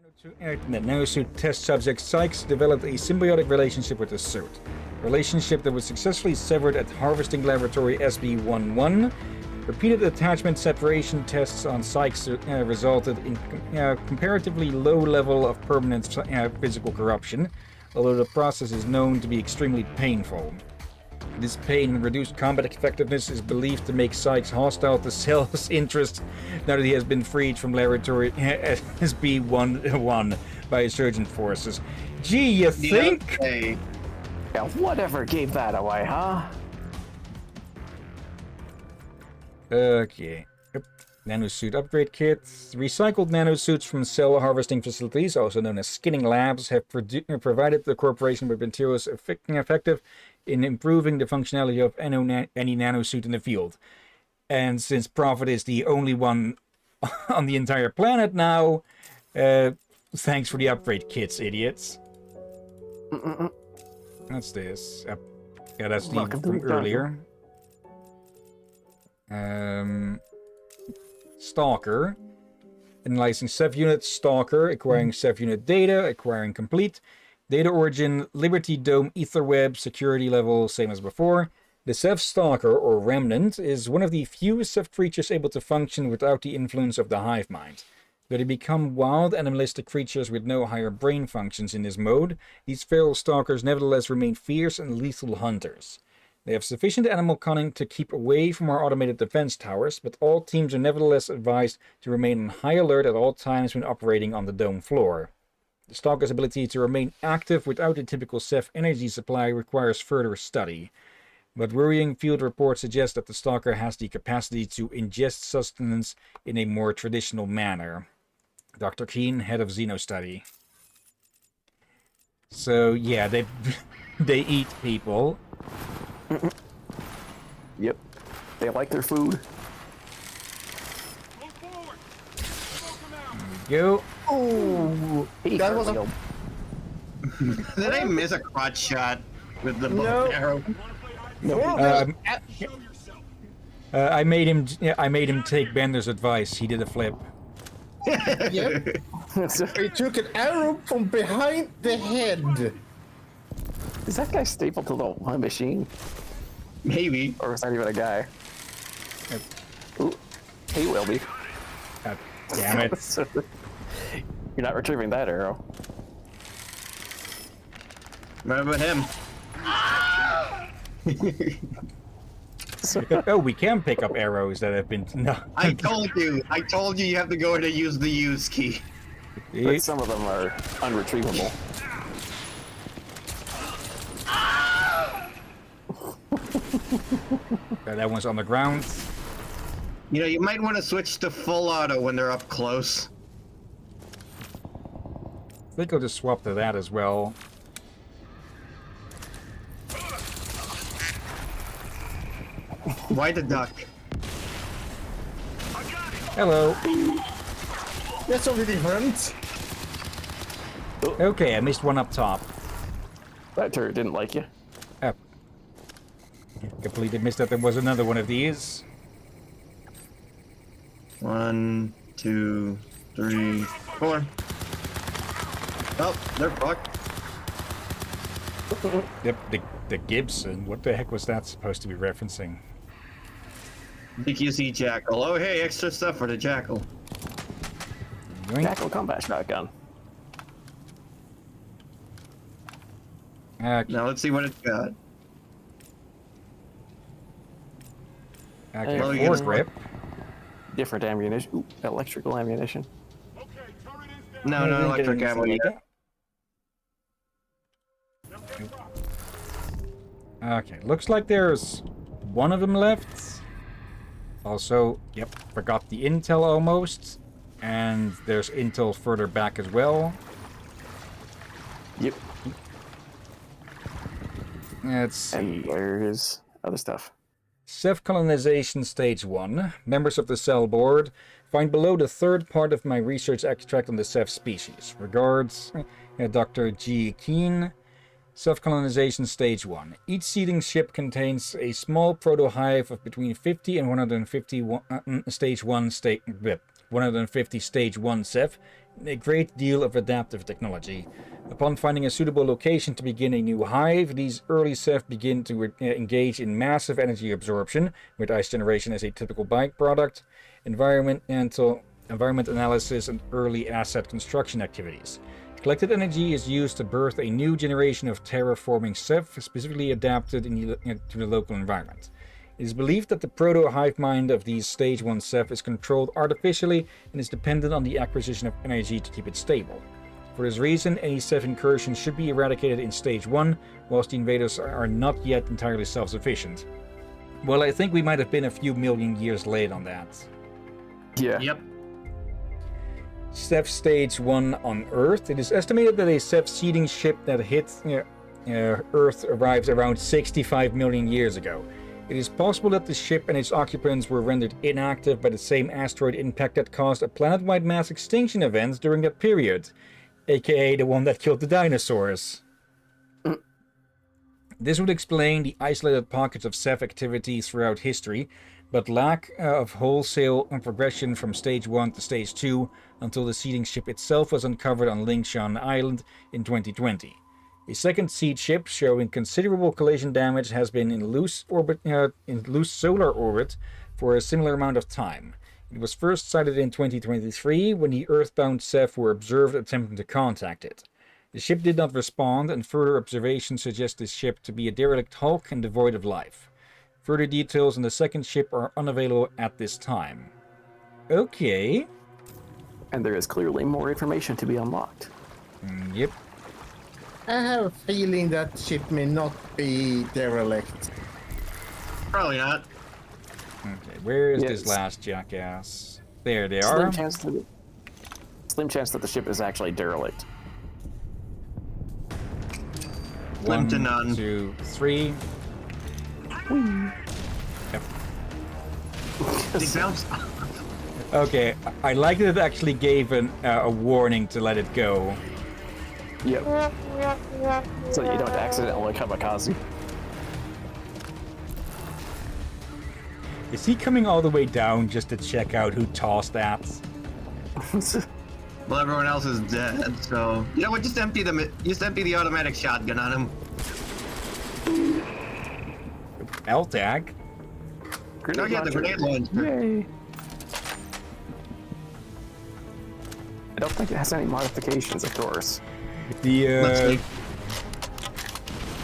The nanosuit test subject Sykes developed a symbiotic relationship with the suit. A relationship that was successfully severed at Harvesting Laboratory SB-11. Repeated attachment separation tests on Sykes resulted in comparatively low level of permanent physical corruption, although the process is known to be extremely painful. This pain and reduced combat effectiveness is believed to make Sykes hostile to Cell's interests now that he has been freed from Laboratory SB-11 by insurgent forces. Gee, you think? Yeah, whatever gave that away, huh? Okay. Yep. Nanosuit upgrade kits. Recycled nanosuits from cell harvesting facilities, also known as skinning labs, have provided the corporation with materials effective in improving the functionality of any nanosuit in the field. And since Prophet is the only one on the entire planet now, thanks for the upgrade kits, idiots. What's this? Yeah, that's the from earlier. Stalker. Analyzing subunit Stalker, acquiring subunit data, acquiring complete. Data origin, Liberty Dome, Etherweb, security level, same as before. The Ceph Stalker, or Remnant, is one of the few Ceph creatures able to function without the influence of the hive mind. Though they become wild, animalistic creatures with no higher brain functions in this mode, these feral stalkers nevertheless remain fierce and lethal hunters. They have sufficient animal cunning to keep away from our automated defense towers, but all teams are nevertheless advised to remain on high alert at all times when operating on the dome floor. The Stalker's ability to remain active without a typical Ceph energy supply requires further study, but worrying field reports suggest that the Stalker has the capacity to ingest sustenance in a more traditional manner. Dr. Keen, head of Xenostudy. So, yeah, they eat people. Yep. They like their food. There we go. Oh, that was a... Did I miss a crotch shot with the bow arrow? no. I made him take Bender's advice. He did a flip. Yep. He took an arrow from behind the head. Is that guy stapled to the machine? Maybe. Or is that even a guy? Ooh, he will be. God damn it. You're not retrieving that arrow. What about him? Oh, we can pick up arrows that have been... No. I told you you have to go in and use the use key. But some of them are unretrievable. That one's on the ground. You know, you might want to switch to full auto when they're up close. I think I'll just swap to that as well. Why the duck? Hello. That's something different. Okay, I missed one up top. That turret didn't like you. Oh. Completely missed that there was another one of these. 1, 2, 3, 4. Oh, they're fucked. The Gibson. What the heck was that supposed to be referencing? DQC Jackal. Oh, hey, extra stuff for the Jackal. Yoink. Jackal combat shotgun. Now let's see what it's got. Okay, Well, you force get a- grip. Different ammunition. Ooh, electrical ammunition. No, no electric ammo yet. Okay, looks like there's one of them left. Also, yep, forgot the intel almost. And there's intel further back as well. Yep. Let's see. And there's other stuff. Ceph colonization stage 1. Members of the cell board. Find below the third part of my research extract on the Ceph species. Regards, Dr. G. Keen. Ceph colonization stage 1. Each seeding ship contains a small proto-hive of between 50 and 150 stage 1 stage 150 stage 1 Ceph, a great deal of adaptive technology. Upon finding a suitable location to begin a new hive, these early Ceph begin to engage in massive energy absorption, with ice generation as a typical byproduct, environment analysis, and early asset construction activities. Collected energy is used to birth a new generation of terraforming Ceph, specifically adapted to the local environment. It is believed that the proto-hive mind of these Stage 1 Ceph is controlled artificially and is dependent on the acquisition of energy to keep it stable. For this reason, any Ceph incursions should be eradicated in Stage 1, whilst the invaders are not yet entirely self-sufficient. Well, I think we might have been a few million years late on that. Yeah. Yep. Ceph Stage 1 on Earth. It is estimated that a Ceph seeding ship that hit Earth arrived around 65 million years ago. It is possible that the ship and its occupants were rendered inactive by the same asteroid impact that caused a planet-wide mass extinction event during that period, aka the one that killed the dinosaurs. This would explain the isolated pockets of Ceph activity throughout history, but lack of wholesale progression from Stage 1 to Stage 2 until the seeding ship itself was uncovered on Lingshan Island in 2020. A second seed ship showing considerable collision damage has been in loose solar orbit for a similar amount of time. It was first sighted in 2023 when the Earthbound Ceph were observed attempting to contact it. The ship did not respond, and further observations suggest this ship to be a derelict hulk and devoid of life. Further details on the second ship are unavailable at this time. Okay. And there is clearly more information to be unlocked. Yep. I have a feeling that ship may not be derelict. Probably not. Okay, where is Yes. this last jackass? There they are. Slim chance that the ship is actually derelict. Slim to 1, none. 2, 3. Yep. They bounced. Okay, I like that it actually gave a warning to let it go. Yep. So you don't accidentally kamikaze. Is he coming all the way down just to check out who tossed that? Well, everyone else is dead, so you know what? Just empty the automatic shotgun on him. L tag. No, yeah, the grenade launcher. Yay. I don't think it has any modifications, of course. Let's The see.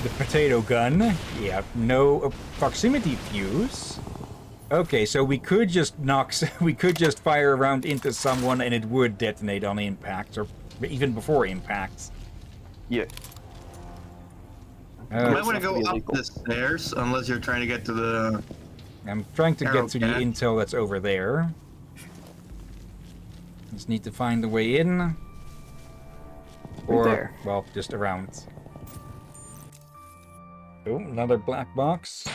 the potato gun. Yeah, no proximity fuse. Okay, so we could just fire a round into someone and it would detonate on impact, or even before impact. Yeah. You might Uh, want to go up illegal. the stairs unless you're trying to get to the. I'm trying to get to the Okay. intel that's over there. Just need to find the way in. Or, there. well, just around. Oh, another black box.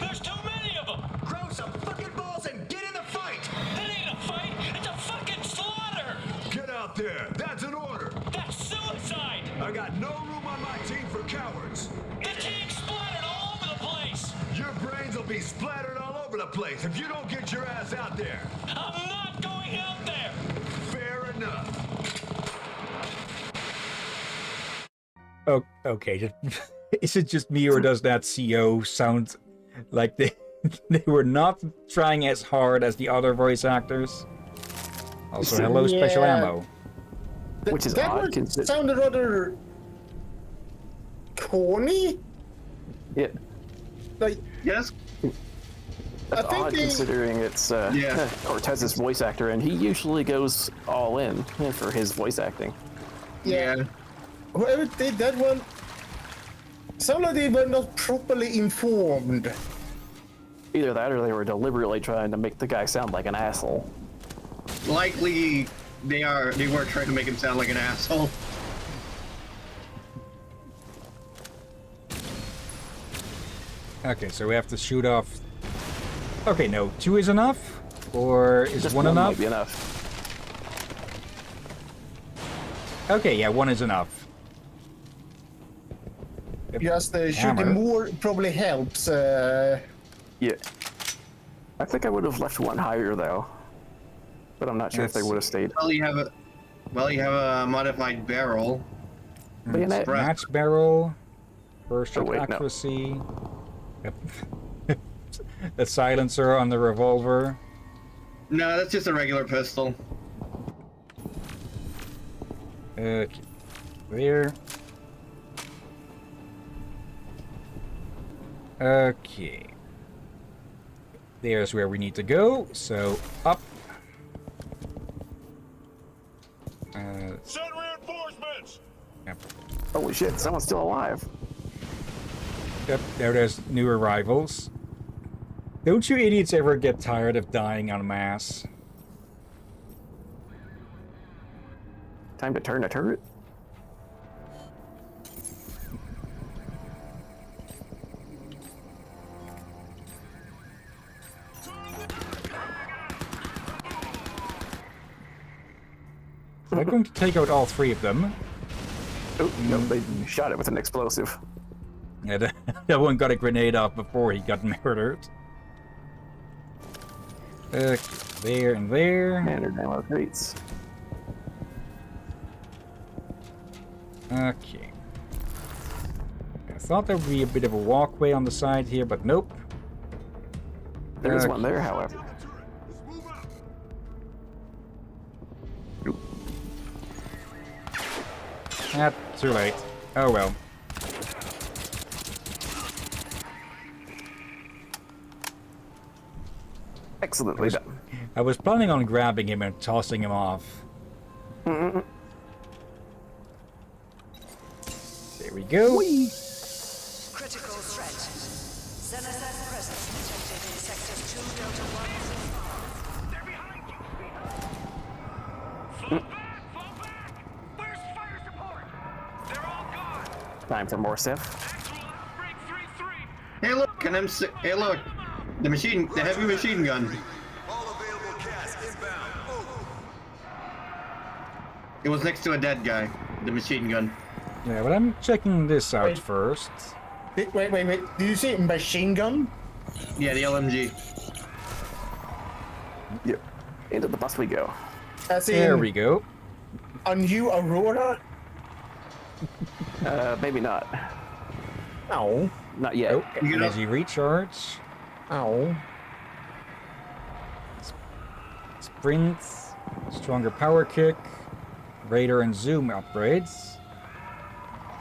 There's too many of them! Grow some fucking balls and get in the fight! It ain't a fight, it's a fucking slaughter! Get out there! That's an order! That's suicide! I got no room on my team for cowards! The team's splattered all over the place! Your brains will be splattered all over the place if you don't get your ass out there! I'm not going out there! Fair enough. Oh, okay. Is it just me, or does that CO sound like they were not trying as hard as the other voice actors? Also, hello, special Yeah. ammo. Which is that odd, one consi- sounded rather corny. Yeah. Like, Yes. I think Odd they, considering it's Yeah. Cortez's voice actor, and he usually goes all in for his voice acting. yeah, whoever did that one, sounded like they were not properly informed. Either that, or they were deliberately trying to make the guy sound like an asshole. Likely they were trying to make him sound like an asshole. Okay, so we have to shoot off. Okay, no, 2 is enough, or is Just one might enough? be enough. Okay, yeah, 1 is enough. Just Hammer. shooting more probably helps. Yeah. I think I would have left one higher though. but I'm not sure if they Let's would have see. stayed. Well, you have a modified barrel. Bayonet. Match barrel, burst shot Oh, wait, no. accuracy. Yep. The silencer on the revolver. No, that's just a regular pistol. Okay. There. Okay. There's where we need to go. So, up. Send reinforcements! Yep. Holy shit, someone's still alive. Yep, there's new arrivals. Don't you idiots ever get tired of dying en masse? Time to turn a turret. I'm going to take out all three of them. Oh, no, they shot it with an explosive. Yeah, that one got a grenade off before he got murdered. Okay, there and there. Standard ammo crates. Okay. I thought there would be a bit of a walkway on the side here, but nope. There is Okay. one there, however. Too late. Oh well. Excellently done. I was planning on grabbing him and tossing him off. There we go. Critical threat. Xenazeth presence detected in sectors 2 Delta 1 through 5. They're behind you! Fall back! Fall back! Where's fire support? They're all gone! Time for more stuff. Actual outbreak 3-3! Hey, look, hey, look, the heavy machine gun. All available cast inbound. Move. It was next to a dead guy. The machine gun. Yeah, but I'm checking this out Wait. first. Wait. Did you say machine gun? Yeah, the LMG. Yep. Into the bus we go. As in There we go. a new Aurora? Maybe not. Ow. Not yet. Oh, You know- energy recharge. Ow. Sprint. Stronger power kick. Radar and zoom upgrades.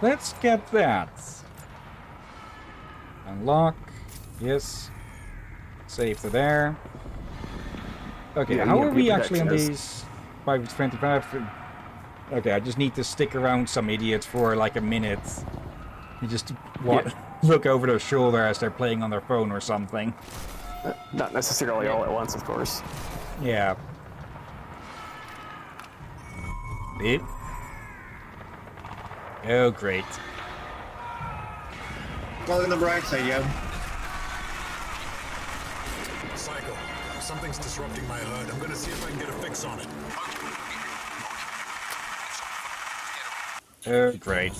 Let's get that. Unlock. Yes. Save to there. Okay, Yeah, how yeah, are we your actually on protection these 525? Okay, I just need to stick around some idiots for like a minute. You just look over their shoulder as they're playing on their phone or something. Not necessarily all at once, of course. Yeah. Beep. Oh, great. Look on the bright side, yo. Psycho, something's disrupting my HUD. I'm gonna see if I can get a fix on it. Oh, great.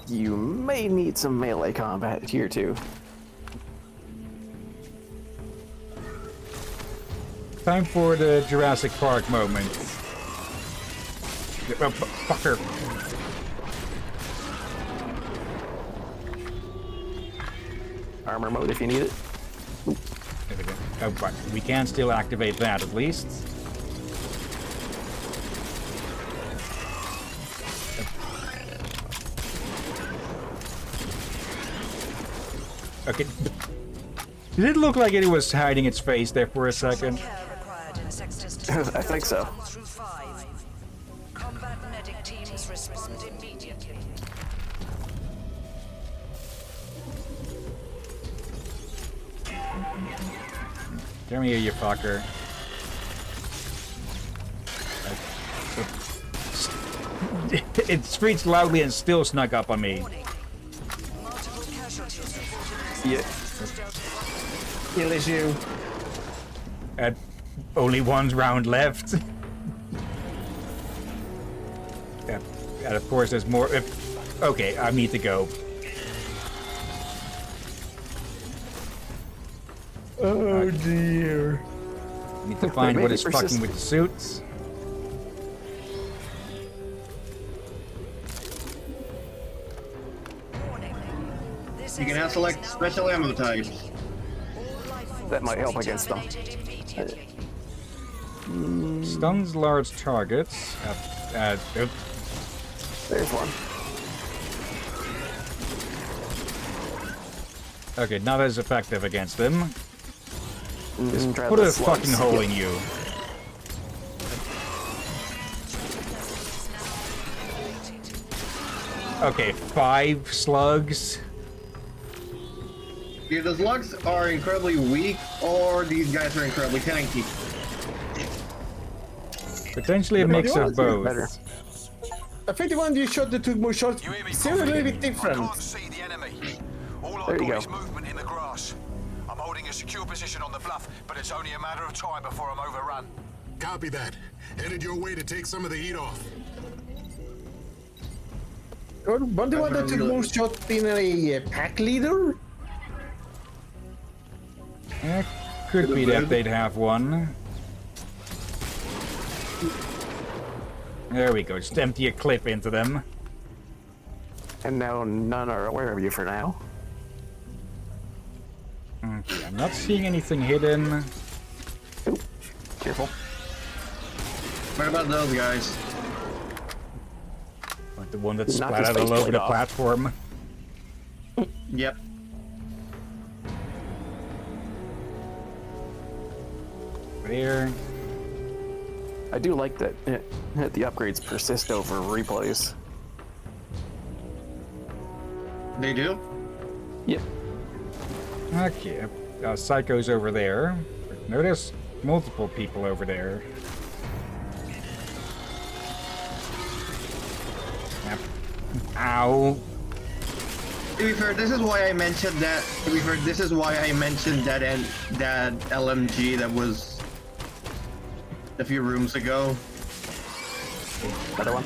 You may need some melee combat here, too. Time for the Jurassic Park moment. Oh, fucker. Armor mode if you need it. There we go. Oh, but we can still activate that at least. Okay. Did it look like it was hiding its face there for a second? Care required in sectors 2 I think so. 1 through 5. Combat medic teams respond immediately. Come here, you fucker. It screeched loudly and still snuck up on me. Warning. Multiple casualties reported in Yeah. sectors Delta 1. Kill is you. And only one round left. Yeah, and of course there's more. Okay, I need to go. Oh dear. Need to find what Maybe is fucking persist- with the suits. Warning. This You can now exit select is now special ammo types. All life forms That might help will be against them. terminated immediately. Stuns large targets. Oh, There's one. okay, not as effective against them. Just Try put the a slugs. fucking hole in you. Okay, 5 slugs. Either the slugs are incredibly weak, or these guys are incredibly tanky. Potentially a Yeah, mix you of wanna both. better. I think the one you shot that took more shots You hear me? seemed a little bit I different. can't see the enemy. All I There you got go. is movement in the grass. I'm holding a secure position on the bluff, but it's only a matter of time before I'm overrun. Copy that. Headed your way to take some of the heat off. One the one that took more shots being a pack leader? Could be that they'd have one. There we go, just empty a clip into them. And now none are aware of you for now. Okay, I'm not seeing anything hidden. Oop. Careful. What about those guys? Like the one that Knock his splattered all over faceplate the off. platform. Yep. There. I do like that the upgrades persist over replays. They do? Yep. Okay, Psycho's over there. Notice multiple people over there. Yep. Ow. To be fair, this is why I mentioned that. To be fair, this is why I mentioned that that LMG that was a few rooms ago Another one.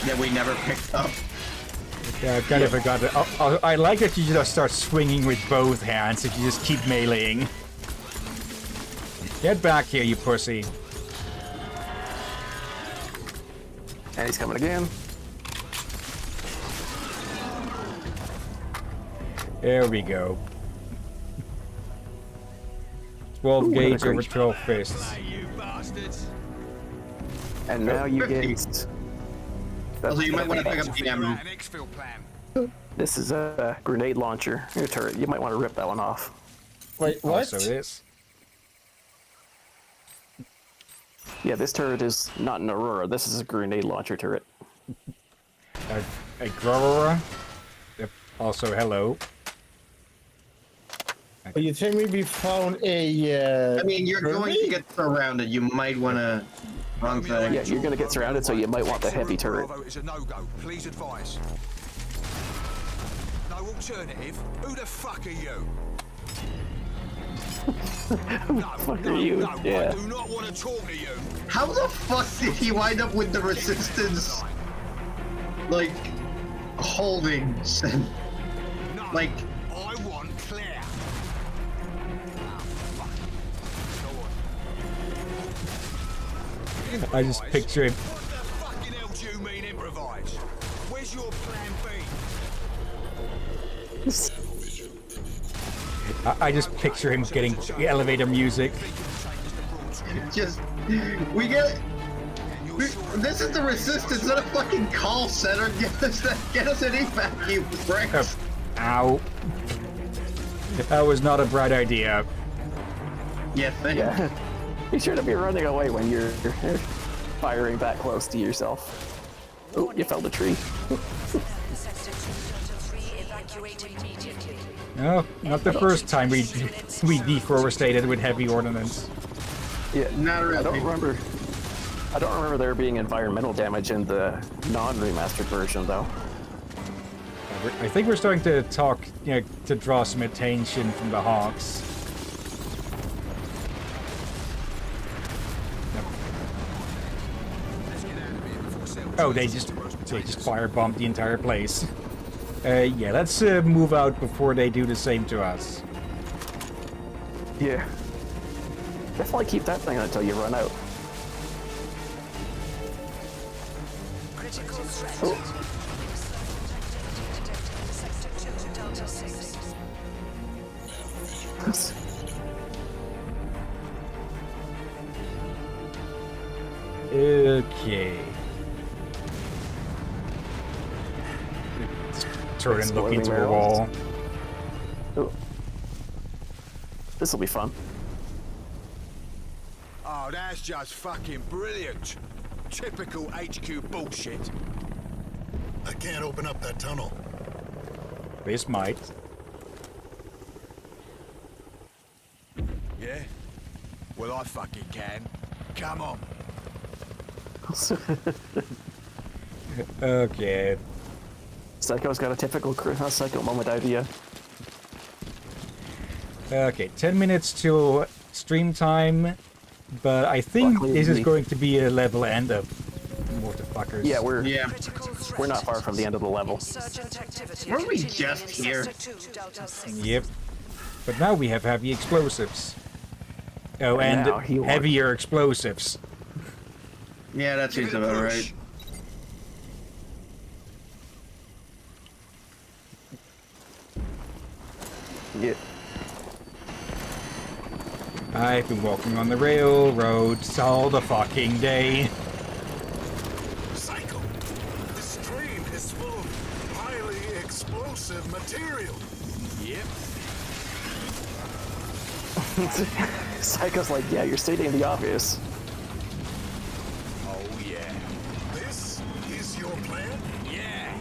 that we never picked up. Yeah, I kind of forgot it. I like that you just start swinging with both hands if you just keep meleeing. Get back here, you pussy. And he's coming again. There we go. 12 Ooh, gauge another over great 12 fists. You bastards. And now you 50. get. Also, you might want to pick up the Figure ammo. out an exfil plan. This is a grenade launcher. Your turret. You might want to rip that one off. Wait, what? Also this. Yeah, this turret is not an Aurora. This is a grenade launcher turret. A Grorora. Yep. Also, hello. Are you telling me we found a? I mean, you're going to get surrounded. You might want to run thing. Yeah, you're gonna get surrounded, so you might want the heavy turret. Bravo is a no-go. Please advise. No alternative. Who the fuck are you? No, fuck are you? No, Yeah. I do not want to talk to you. How the fuck did he wind up with the resistance? Like, holdings and No, like. I want Claire. I just picture him. What the fucking hell do you mean improvise? Where's your plan B? I just picture him getting the elevator music. Just, we get. This is the resistance, not a fucking call center. Get us an evac, you pricks. Ow. That was not a bright idea. Yeah, thank Yeah. Be sure to be running away when you're firing that close to yourself. Oh, you felled a tree. Sector 2, Delta 3, evacuate immediately. No, not the first time we deforested with heavy ordnance. Yeah, Not really. I don't remember there being environmental damage in the non-remastered version, though. I think we're starting to talk, to draw some attention from the Hawks. Oh, they just firebombed the entire place. Yeah, let's move out before they do the same to us. Yeah. Definitely keep that thing until you run out. Critical threat. Oh. Sector 2, Delta 6. Okay. Turn and look Exploding into a barrels. wall. Oh. This will be fun. Oh, that's just fucking brilliant. Typical HQ bullshit. I can't open up that tunnel. This might. Yeah? Well, I fucking can. Come on. Okay. Psycho's got a typical Psycho moment idea. Okay, 10 minutes till stream time, but I think Luckily, this is we- going to be a level end of Waterfuckers. Yeah, we're Critical threat. we're not far from the end of the level. Insurgent activity Weren't we continuing just in here? Sector 2, Delta 6. Yep. But now we have heavy explosives. Oh, And and now he won. heavier explosives. Yeah, that seems about right. Yeah. I've been walking on the railroads all the fucking day. Psycho, this train is full of highly explosive material. Yep. Psycho's like, yeah, you're stating the obvious. Oh, yeah. This is your plan? Yeah.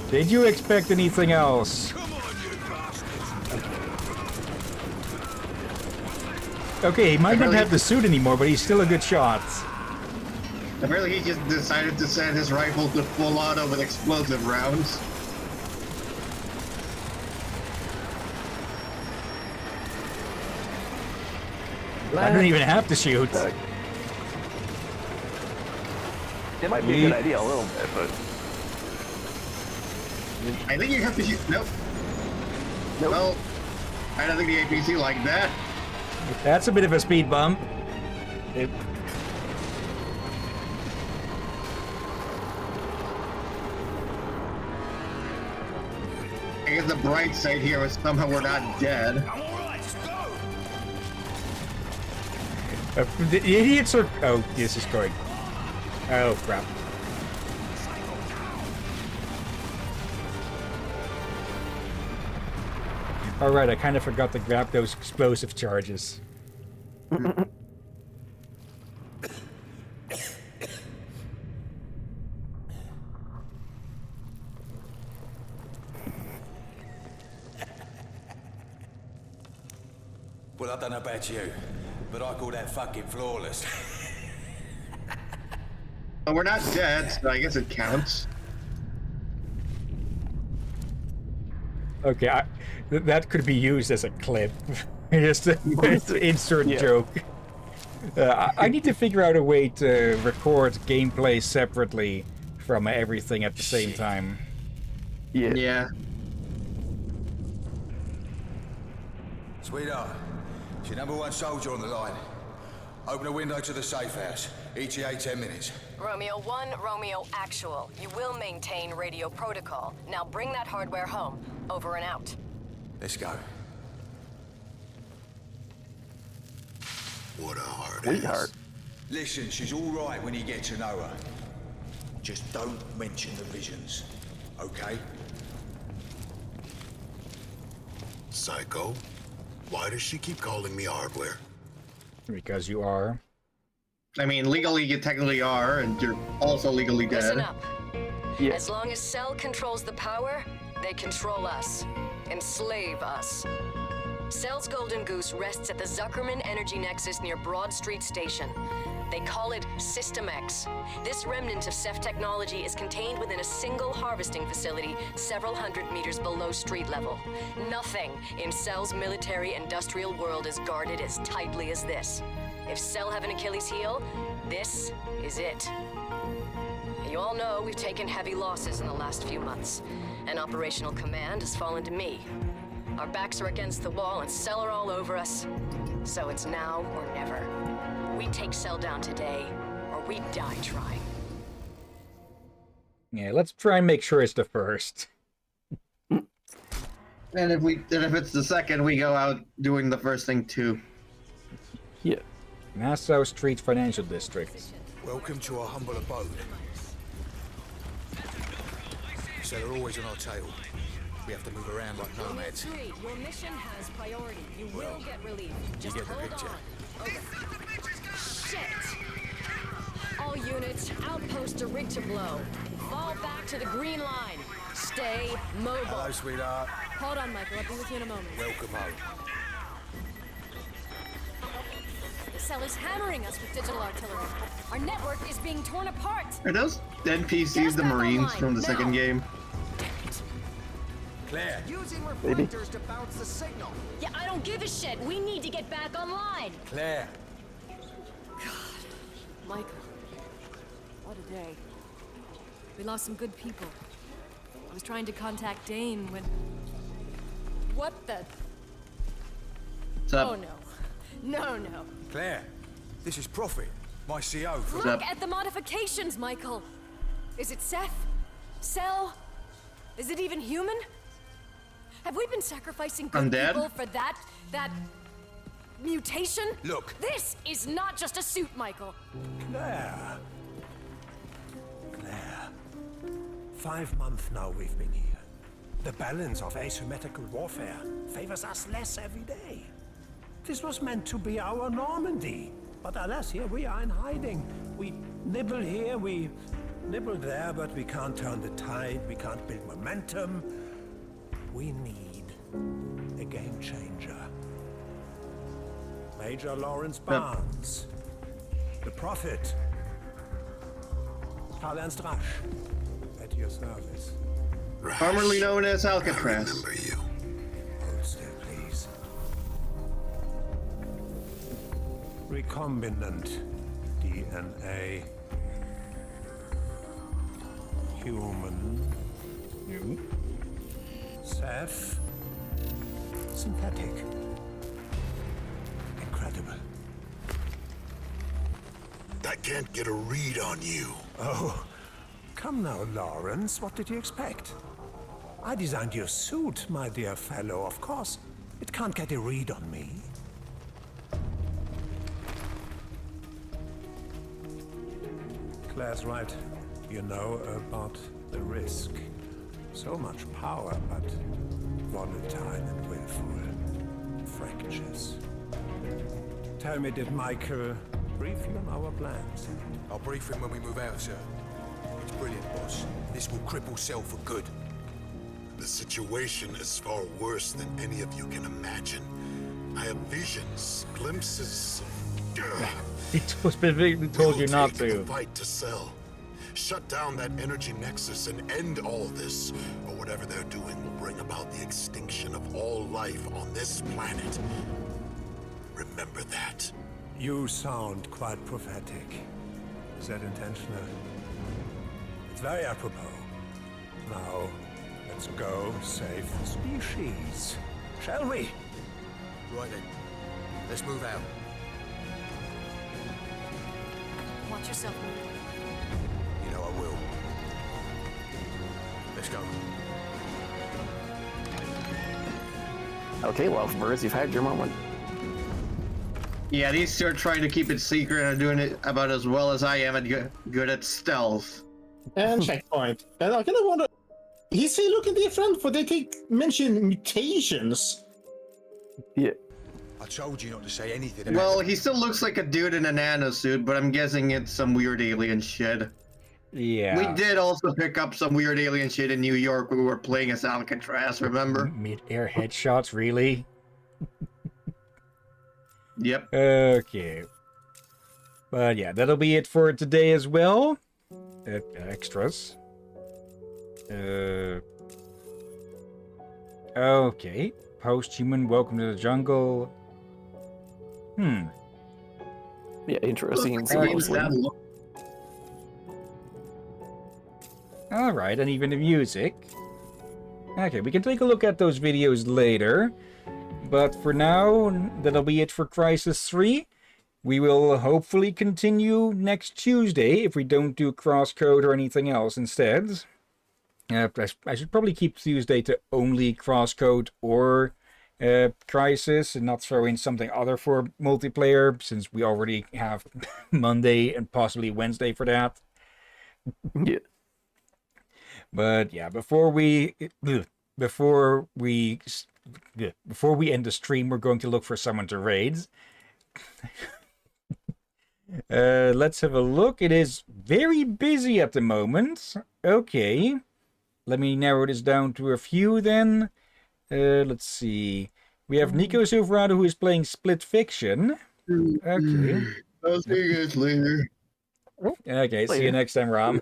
Did you expect anything else? Come on, you bastards. Okay, he might not Really? have the suit anymore, but he's still a good shot. Apparently he just decided to send his rifle to full auto with explosive rounds. I don't even have to shoot. It might be a good idea a little bit, but I think you have to shoot. Nope. nope. Well, I don't think the APC like that. That's a bit of a speed bump. It- I guess the bright side here is somehow we're not dead. I'm all right, just go. the idiots are... Oh, this is going... Oh, crap. Alright, I kind of forgot to grab those explosive charges. Well, I don't know about you, but I call that fucking flawless. But we're not dead, so I guess it counts. Okay, that could be used as a clip. Just an insert Yeah. joke. I need to figure out a way to record gameplay separately from everything at the same time. Yeah. Yeah. Sweetheart, it's your #1 soldier on the line. Open a window to the safe house. ETA 10 minutes. Romeo 1, Romeo Actual. You will maintain radio protocol. Now bring that hardware home. Over and out. Let's go. What a hard Sweetheart. Listen, she's all right when you get to know her. Just don't mention the visions, okay? Psycho, why does she keep calling me hardware? Because you are. I mean, legally you technically are, and you're also legally dead. Listen up. Yeah. As long as Cell controls the power, they control us. Enslave us. Cell's Golden Goose rests at the Zuckerman Energy Nexus near Broad Street Station. They call it System X. This remnant of Ceph technology is contained within a single harvesting facility several hundred meters below street level. Nothing in Cell's military-industrial world is guarded as tightly as this. If Cell have an Achilles heel, this is it. You all know we've taken heavy losses in the last few months, and operational command has fallen to me. Our backs are against the wall and Cell are all over us. So it's now or never. We take Cell down today, or we die trying. Yeah, let's try and make sure it's the first. And if it's the second, we go out doing the first thing too. Yeah. Nassau Street Financial District. Welcome to our humble abode. So they're always on our tail. We have to move around like nomads. Your mission has priority. You will get relief. Just get the hold picture. on. Over. Shit! All units, outpost to rig to blow. Fall back to the green line. Stay mobile. Hello, sweetheart. Hold on, Michael. I'll be with you in a moment. Welcome home. The cell is hammering us with digital artillery. Our network is being torn apart. Are those Get us NPCs the back Marines online, from the now. second game? Claire. Using Maybe. reflectors to bounce the signal. Yeah, I don't give a shit. We need to get back online. Claire. Michael, what a day. We lost some good people. I was trying to contact Dane when... What the... What's up? Oh, no. No, no. Claire. This is Prophet, my CO from... Look at the modifications, Michael. Is it Seth? Cell? Is it even human? Have we been sacrificing good Undead? people for that mutation? Look. This is not just a suit, Michael. Claire. Claire. 5 months now we've been here. The balance of asymmetrical warfare favors us less every day. This was meant to be our Normandy. But alas, here we are in hiding. We nibble here, we nibble there, but we can't turn the tide, we can't build momentum. We need a game changer. Major Lawrence Barnes. The Prophet. Karl Ernst Rasch. At your service. Formerly known as Alcatraz. Remember you. Hold still, please. Recombinant DNA. Human. Seth. Synthetic. Incredible. I can't get a read on you. Oh, come now, Lawrence. What did you expect? I designed your suit, my dear fellow. Of course, it can't get a read on me. Claire's right. You know about the risk. So much power, but volatile and willful. Fractures. Tell me, did Michael brief you on our plans? I'll brief him when we move out, sir. It's brilliant, boss. This will cripple Cell for good. The situation is far worse than any of you can imagine. I have visions, glimpses. He specifically told you not We'll take to. the fight to Cell. Shut down that energy nexus and end all this, or whatever they're doing will bring about the extinction of all life on this planet. Remember that. You sound quite prophetic. Is that intentional? It's very apropos. Now, let's go save the species. Shall we? Right then. Let's move out. Watch yourself, Michael. You know I will. Let's go. Okay, lovebirds, you've had your moment. Yeah, these two are trying to keep it secret and doing it about as well as I am at good at stealth. And checkpoint. And I kind of wonder, is he looking different? For they mention mutations. Yeah. I told you not to say anything about Well, it. he still looks like a dude in a nanosuit, but I'm guessing it's some weird alien shit. Yeah. We did also pick up some weird alien shit in New York when we were playing as Alcatraz, remember? Mid-air headshots, really? Yep. Okay. But yeah, that'll be it for today as well. Extras. Okay. Post-human, welcome to the jungle. Yeah, interesting. Looks like games that look- Alright, and even the music. Okay, we can take a look at those videos later. But for now, that'll be it for Crysis 3. We will hopefully continue next Tuesday if we don't do crosscode or anything else instead. I should probably keep Tuesday to only crosscode or Crysis and not throw in something other for multiplayer, since we already have Monday and possibly Wednesday for that. Yeah. But yeah, before we end the stream, we're going to look for someone to raid. Let's have a look. It is very busy at the moment. Okay. Let me narrow this down to a few then. Let's see. We have Nico Silverado, who is playing Split Fiction. Okay. I'll see you guys later. Okay, see you next time, Ram.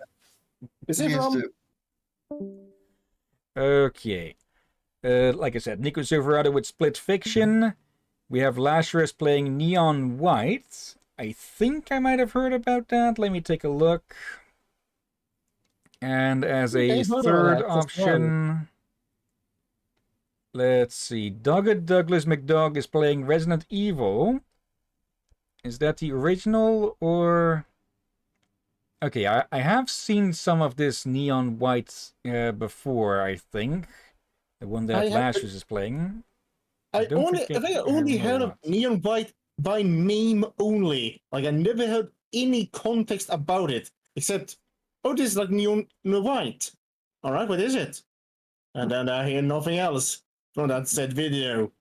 Is it Ram? Okay. Like I said, Nico Silverado with Split Fiction. We have Lazarus playing Neon White. I think I might have heard about that. Let me take a look. And as a third option, let's see. Doggett Douglas McDog is playing Resident Evil. Is that the original or... Okay, I have seen some of this Neon White before, I think. The one that Lazarus is playing. I think I only heard of Neon White by name only. Like, I never heard any context about it, except, oh, this is like Neon White. All right, what is it? And then I hear nothing else from that said video.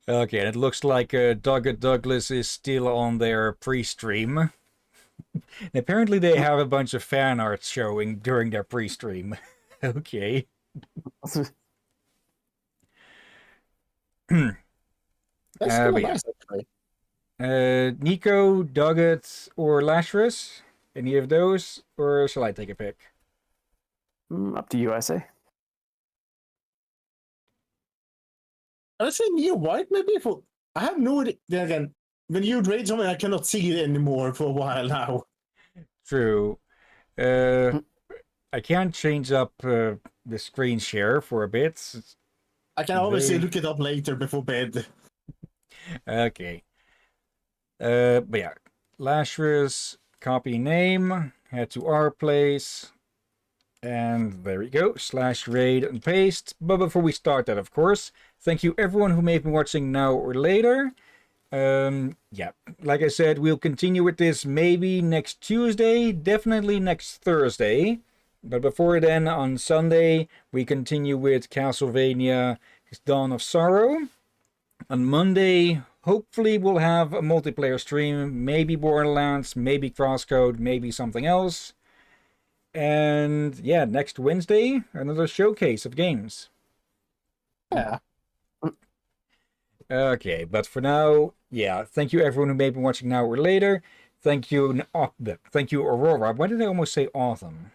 Okay, and it looks like Doggett Douglas is still on their pre-stream. Apparently they have a bunch of fan art showing during their pre-stream. Okay. That's still nice, actually. Nico, Doggett, or Lazarus? Any of those? Or shall I take a pick? Up to you, I say. I'd say Neon White, maybe. I have no idea. Then again, when you raid something, I cannot see it anymore for a while now. True. I can't change up the screen share for a bit. I can obviously look it up later before bed. Okay. But yeah, Lazarus, copy name, head to our place, and there we go, /raid and paste. But before we start that, of course, thank you everyone who may have been watching now or later. Yeah, like I said, we'll continue with this maybe next Tuesday, definitely next Thursday. But before then, on Sunday, we continue with Castlevania Dawn of Sorrow. On Monday, hopefully we'll have a multiplayer stream, maybe Borderlands, maybe Crosscode, maybe something else. And yeah, next Wednesday, another showcase of games. Yeah. Okay, but for now, yeah, thank you everyone who may be watching now or later. Thank you, Aurora. Why did I almost say Autumn?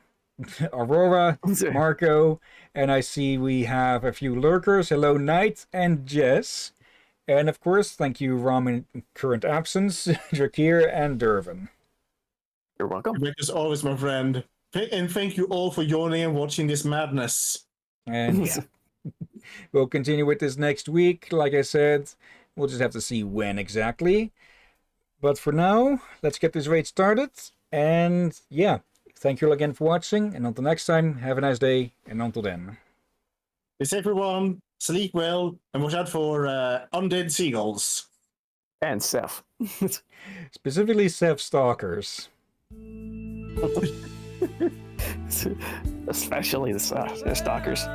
Aurora, Marco, and I see we have a few lurkers. Hello, Knight and Jess. And of course, thank you, Ram in current absence, Drakir, and Dervin. You're welcome. As always, my friend. And thank you all for joining and watching this madness. And yeah, we'll continue with this next week. Like I said, we'll just have to see when exactly. But for now, let's get this raid started. And yeah, thank you all again for watching. And until next time, have a nice day. And until then. Be safe, everyone. Sleep well. And watch out for undead seagulls. And Seth. Specifically, Seth Stalkers. Especially the stalkers.